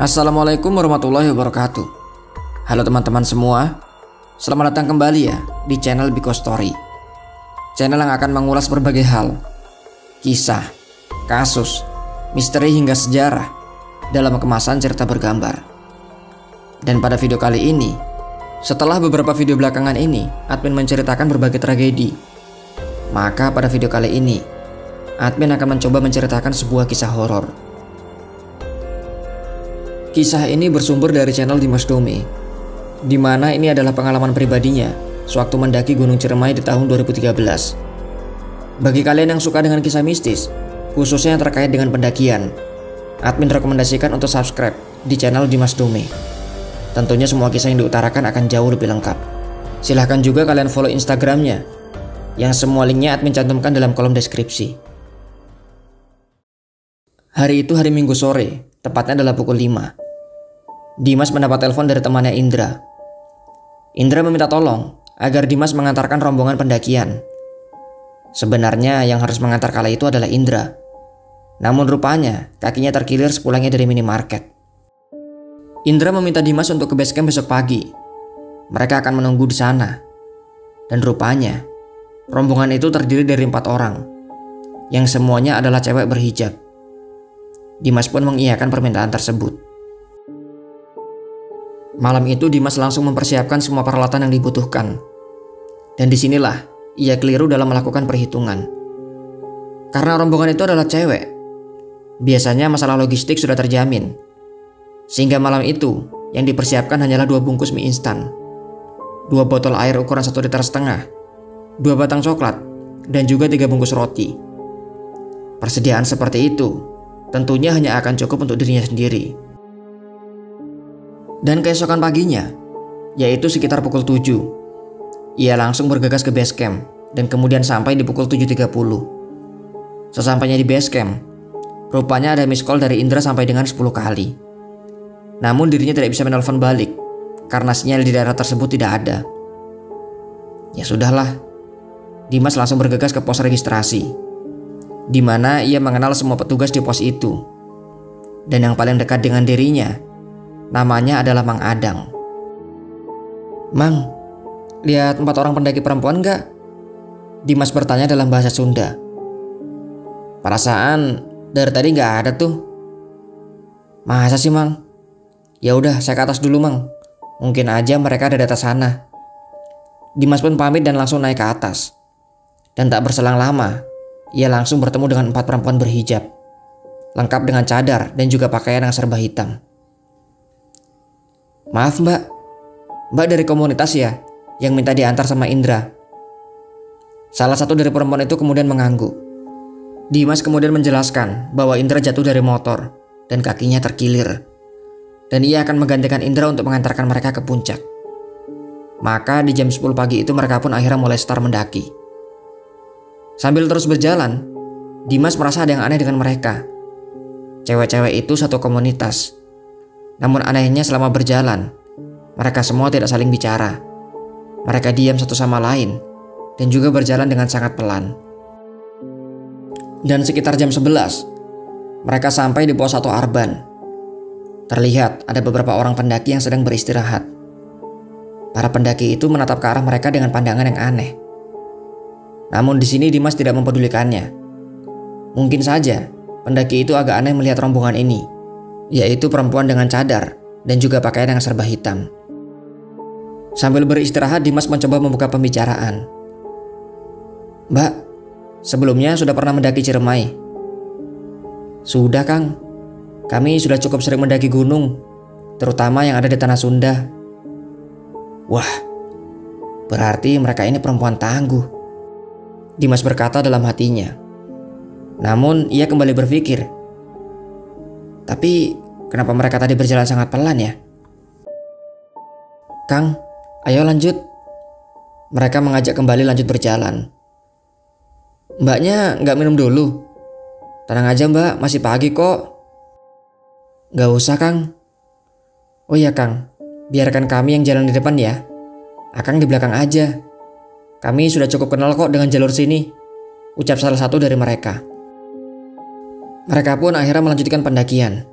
Assalamualaikum warahmatullahi wabarakatuh. Halo teman-teman semua, selamat datang kembali ya di channel Biko Story. Channel yang akan mengulas berbagai hal, kisah, kasus, misteri hingga sejarah dalam kemasan cerita bergambar. Dan pada video kali ini, setelah beberapa video belakangan ini admin menceritakan berbagai tragedi, maka pada video kali ini admin akan mencoba menceritakan sebuah kisah horor. Kisah ini bersumber dari channel Dimas Dome, di mana ini adalah pengalaman pribadinya sewaktu mendaki Gunung Ciremai di tahun 2013. Bagi kalian yang suka dengan kisah mistis, khususnya yang terkait dengan pendakian, admin rekomendasikan untuk subscribe di channel Dimas Dome. Tentunya semua kisah yang diutarakan akan jauh lebih lengkap. Silahkan juga kalian follow Instagramnya, yang semua linknya admin cantumkan dalam kolom deskripsi. Hari itu hari Minggu sore, tepatnya adalah pukul 5. Dimas mendapat telepon dari temannya Indra. Indra meminta tolong agar Dimas mengantarkan rombongan pendakian. Sebenarnya yang harus mengantar kala itu adalah Indra. Namun rupanya kakinya terkilir sepulangnya dari minimarket. Indra meminta Dimas untuk ke base camp besok pagi. Mereka akan menunggu di sana. Dan rupanya rombongan itu terdiri dari 4 orang, yang semuanya adalah cewek berhijab. Dimas pun mengiyakan permintaan tersebut. Malam itu Dimas langsung mempersiapkan semua peralatan yang dibutuhkan. Dan disinilah ia keliru dalam melakukan perhitungan. Karena rombongan itu adalah cewek, biasanya masalah logistik sudah terjamin. Sehingga malam itu yang dipersiapkan hanyalah 2 bungkus mie instan, 2 botol air ukuran 1,5 liter, 2 batang coklat, dan juga 3 bungkus roti. Persediaan seperti itu tentunya hanya akan cukup untuk dirinya sendiri. Dan keesokan paginya, yaitu sekitar pukul 7, ia langsung bergegas ke base camp dan kemudian sampai di pukul 7.30. Sesampainya di base camp, rupanya ada miss call dari Indra sampai dengan 10 kali. Namun dirinya tidak bisa menelpon balik karena sinyal di daerah tersebut tidak ada. Ya sudahlah, Dimas langsung bergegas ke pos registrasi, di mana ia mengenal semua petugas di pos itu. Dan yang paling dekat dengan dirinya, namanya adalah Mang Adang. "Mang, lihat 4 orang pendaki perempuan gak?" Dimas bertanya dalam bahasa Sunda. "Perasaan dari tadi gak ada tuh." "Masa sih, Mang? Ya udah, saya ke atas dulu, Mang. Mungkin aja mereka ada di atas sana." Dimas pun pamit dan langsung naik ke atas. Dan tak berselang lama, ia langsung bertemu dengan 4 perempuan berhijab, lengkap dengan cadar dan juga pakaian yang serba hitam. "Maaf mbak, mbak dari komunitas ya yang minta diantar sama Indra?" Salah satu dari perempuan itu kemudian mengangguk. Dimas kemudian menjelaskan bahwa Indra jatuh dari motor dan kakinya terkilir, dan ia akan menggantikan Indra untuk mengantarkan mereka ke puncak. Maka di jam 10 pagi itu mereka pun akhirnya mulai start mendaki. Sambil terus berjalan, Dimas merasa ada yang aneh dengan mereka. Cewek-cewek itu satu komunitas. Namun anehnya selama berjalan, mereka semua tidak saling bicara. Mereka diam satu sama lain dan juga berjalan dengan sangat pelan. Dan sekitar jam 11, mereka sampai di pos 1 Arban. Terlihat ada beberapa orang pendaki yang sedang beristirahat. Para pendaki itu menatap ke arah mereka dengan pandangan yang aneh. Namun di sini Dimas tidak mempedulikannya. Mungkin saja pendaki itu agak aneh melihat rombongan ini, yaitu perempuan dengan cadar dan juga pakaian yang serba hitam. Sambil beristirahat, Dimas mencoba membuka pembicaraan. "Mbak, sebelumnya sudah pernah mendaki Ciremai?" "Sudah, Kang. Kami sudah cukup sering mendaki gunung, terutama yang ada di tanah Sunda." "Wah, berarti mereka ini perempuan tangguh," Dimas berkata dalam hatinya. Namun ia kembali berpikir, "Tapi kenapa mereka tadi berjalan sangat pelan ya?" "Kang, ayo lanjut." Mereka mengajak kembali lanjut berjalan. "Mbaknya gak minum dulu?" "Tenang aja mbak, masih pagi kok." "Gak usah Kang." "Oh iya Kang, biarkan kami yang jalan di depan ya. Akang di belakang aja. Kami sudah cukup kenal kok dengan jalur sini," ucap salah satu dari mereka. Mereka pun akhirnya melanjutkan pendakian.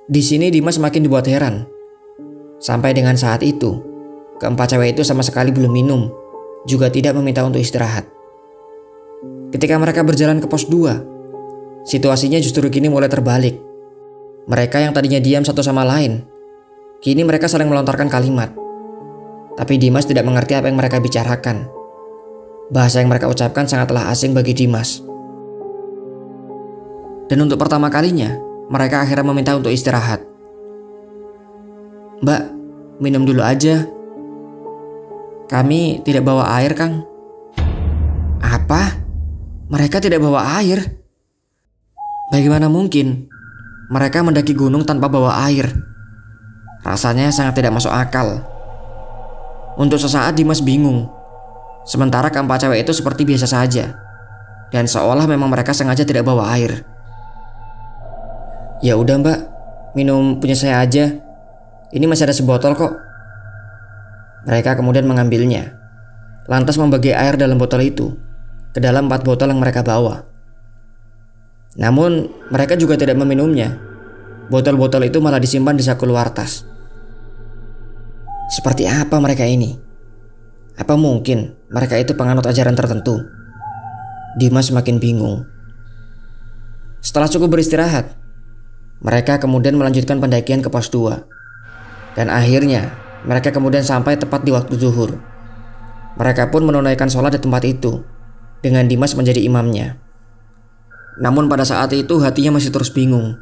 Di sini Dimas semakin dibuat heran. Sampai dengan saat itu, keempat cewek itu sama sekali belum minum, juga tidak meminta untuk istirahat. Ketika mereka berjalan ke pos 2, situasinya justru kini mulai terbalik. Mereka yang tadinya diam satu sama lain, kini mereka saling melontarkan kalimat. Tapi Dimas tidak mengerti apa yang mereka bicarakan. Bahasa yang mereka ucapkan sangatlah asing bagi Dimas. Dan untuk pertama kalinya, mereka akhirnya meminta untuk istirahat. "Mbak, minum dulu aja. Kami tidak bawa air, Kang." Apa? Mereka tidak bawa air? Bagaimana mungkin mereka mendaki gunung tanpa bawa air? Rasanya sangat tidak masuk akal. Untuk sesaat Dimas bingung. Sementara keempat cewek itu seperti biasa saja, dan seolah memang mereka sengaja tidak bawa air. "Ya udah Mbak, minum punya saya aja. Ini masih ada sebotol kok." Mereka kemudian mengambilnya, lantas membagi air dalam botol itu ke dalam 4 botol yang mereka bawa. Namun mereka juga tidak meminumnya. Botol-botol itu malah disimpan di saku luar tas. Seperti apa mereka ini? Apa mungkin mereka itu penganut ajaran tertentu? Dimas semakin bingung. Setelah cukup beristirahat, mereka kemudian melanjutkan pendakian ke pos 2. Dan akhirnya mereka kemudian sampai tepat di waktu zuhur. Mereka pun menunaikan sholat di tempat itu, dengan Dimas menjadi imamnya. Namun pada saat itu hatinya masih terus bingung.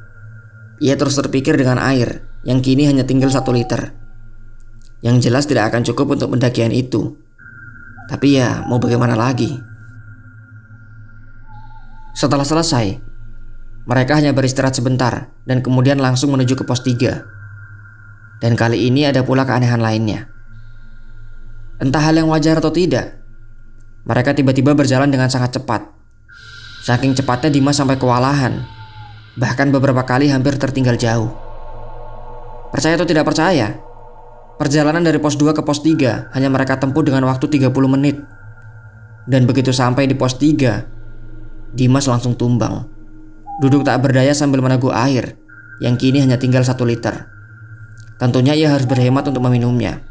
Ia terus terpikir dengan air yang kini hanya tinggal 1 liter. Yang jelas tidak akan cukup untuk pendakian itu. Tapi ya mau bagaimana lagi. Setelah selesai, mereka hanya beristirahat sebentar dan kemudian langsung menuju ke pos 3. Dan kali ini ada pula keanehan lainnya. Entah hal yang wajar atau tidak, mereka tiba-tiba berjalan dengan sangat cepat. Saking cepatnya Dimas sampai kewalahan. Bahkan beberapa kali hampir tertinggal jauh. Percaya atau tidak percaya, perjalanan dari pos 2 ke pos 3 hanya mereka tempuh dengan waktu 30 menit. Dan begitu sampai di pos 3, Dimas langsung tumbang. Duduk tak berdaya sambil meneguk air yang kini hanya tinggal 1 liter. Tentunya ia harus berhemat untuk meminumnya.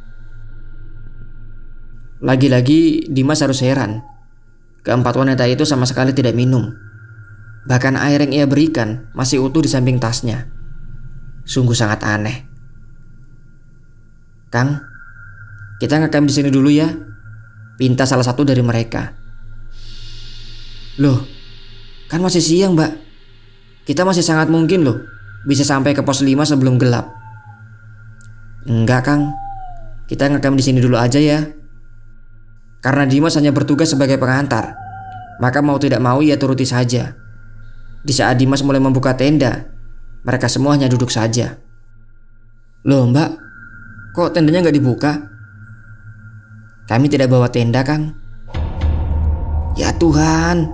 Lagi-lagi Dimas harus heran. Keempat wanita itu sama sekali tidak minum. Bahkan air yang ia berikan masih utuh di samping tasnya. Sungguh sangat aneh. "Kang, kita ngecamp di sini dulu ya," pinta salah satu dari mereka. "Loh, kan masih siang Mbak. Kita masih sangat mungkin loh bisa sampai ke pos 5 sebelum gelap." "Enggak Kang, kita ngecamp di sini dulu aja ya." Karena Dimas hanya bertugas sebagai pengantar, maka mau tidak mau ia turuti saja. Di saat Dimas mulai membuka tenda, mereka semua hanya duduk saja. "Loh Mbak, kok tendanya nggak dibuka?" "Kami tidak bawa tenda Kang." Ya Tuhan,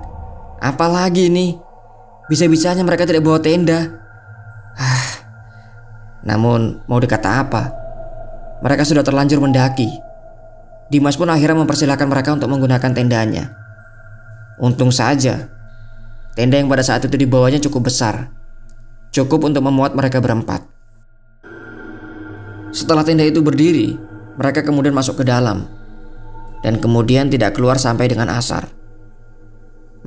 apalagi nih? Bisa-bisanya mereka tidak bawa tenda. Namun mau dikata apa, mereka sudah terlanjur mendaki. Dimas pun akhirnya mempersilahkan mereka untuk menggunakan tendanya. Untung saja tenda yang pada saat itu dibawanya cukup besar, cukup untuk memuat mereka berempat. Setelah tenda itu berdiri, mereka kemudian masuk ke dalam, dan kemudian tidak keluar sampai dengan asar.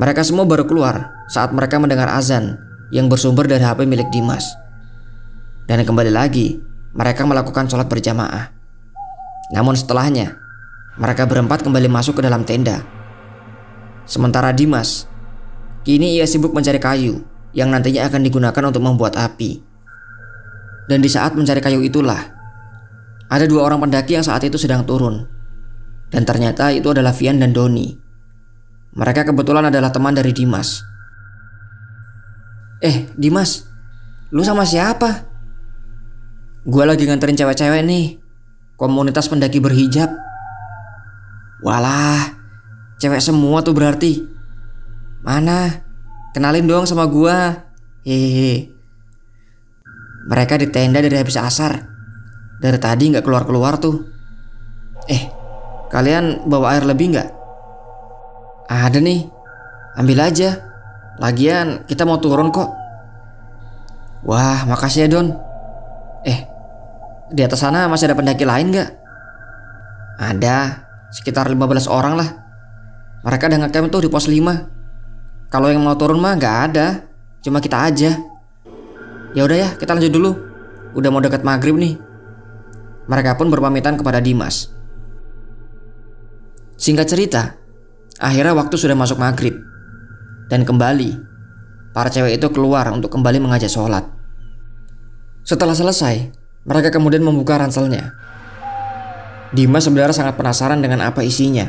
Mereka semua baru keluar saat mereka mendengar azan yang bersumber dari HP milik Dimas. Dan kembali lagi mereka melakukan sholat berjamaah. Namun setelahnya mereka berempat kembali masuk ke dalam tenda. Sementara Dimas, kini ia sibuk mencari kayu yang nantinya akan digunakan untuk membuat api. Dan di saat mencari kayu itulah, ada 2 orang pendaki yang saat itu sedang turun. Dan ternyata itu adalah Vian dan Doni. Mereka kebetulan adalah teman dari Dimas. Dimas, lu sama siapa?" "Gua lagi nganterin cewek-cewek nih, komunitas pendaki berhijab." "Walah, cewek semua tuh berarti. Mana? Kenalin dong sama gua." "Hehehe. Mereka di tenda dari habis asar. Dari tadi gak keluar-keluar tuh." Kalian bawa air lebih gak?" "Ada nih, ambil aja. Lagian kita mau turun kok." "Wah, makasih ya Don. Eh, di atas sana masih ada pendaki lain gak? Ada, sekitar 15 orang lah. Mereka udah ngecamp tuh di pos 5. Kalau yang mau turun mah gak ada, cuma kita aja. Ya udah ya, kita lanjut dulu. Udah mau dekat maghrib nih. Mereka pun berpamitan kepada Dimas. Singkat cerita, akhirnya waktu sudah masuk maghrib. Dan kembali, para cewek itu keluar untuk kembali mengajak sholat. Setelah selesai, mereka kemudian membuka ranselnya. Dimas sebenarnya sangat penasaran dengan apa isinya.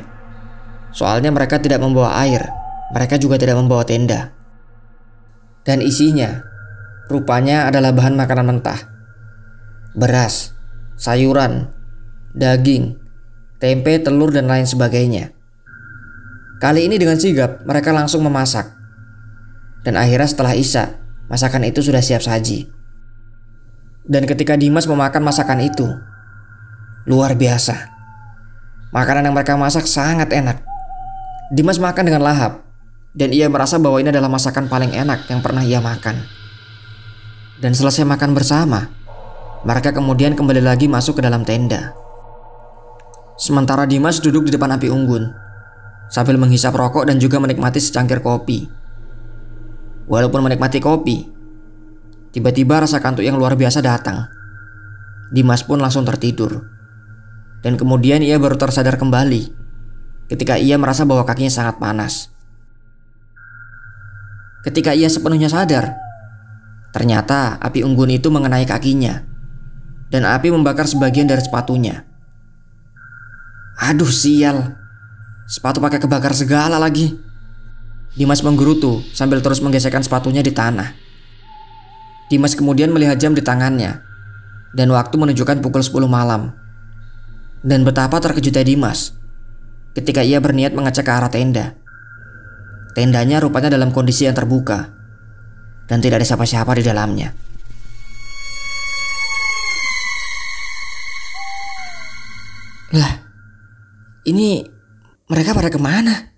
Soalnya mereka tidak membawa air, mereka juga tidak membawa tenda. Dan isinya, rupanya adalah bahan makanan mentah. Beras, sayuran, daging, tempe, telur, dan lain sebagainya. Kali ini dengan sigap mereka langsung memasak. Dan akhirnya setelah isya, masakan itu sudah siap saji. Dan ketika Dimas memakan masakan itu, luar biasa. Makanan yang mereka masak sangat enak. Dimas makan dengan lahap, dan ia merasa bahwa ini adalah masakan paling enak yang pernah ia makan. Dan selesai makan bersama, mereka kemudian kembali lagi masuk ke dalam tenda. Sementara Dimas duduk di depan api unggun sambil menghisap rokok dan juga menikmati secangkir kopi. Walaupun menikmati kopi, tiba-tiba rasa kantuk yang luar biasa datang. Dimas pun langsung tertidur. Dan kemudian ia baru tersadar kembali ketika ia merasa bahwa kakinya sangat panas. Ketika ia sepenuhnya sadar, ternyata api unggun itu mengenai kakinya, dan api membakar sebagian dari sepatunya. Aduh sial, sepatu pakai kebakar segala lagi. Dimas menggerutu sambil terus menggesekkan sepatunya di tanah. Dimas kemudian melihat jam di tangannya, dan waktu menunjukkan pukul 10 malam. Dan betapa terkejutnya Dimas ketika ia berniat mengecek ke arah tenda. Tendanya rupanya dalam kondisi yang terbuka, dan tidak ada siapa-siapa di dalamnya. Lah, ini mereka pada kemana?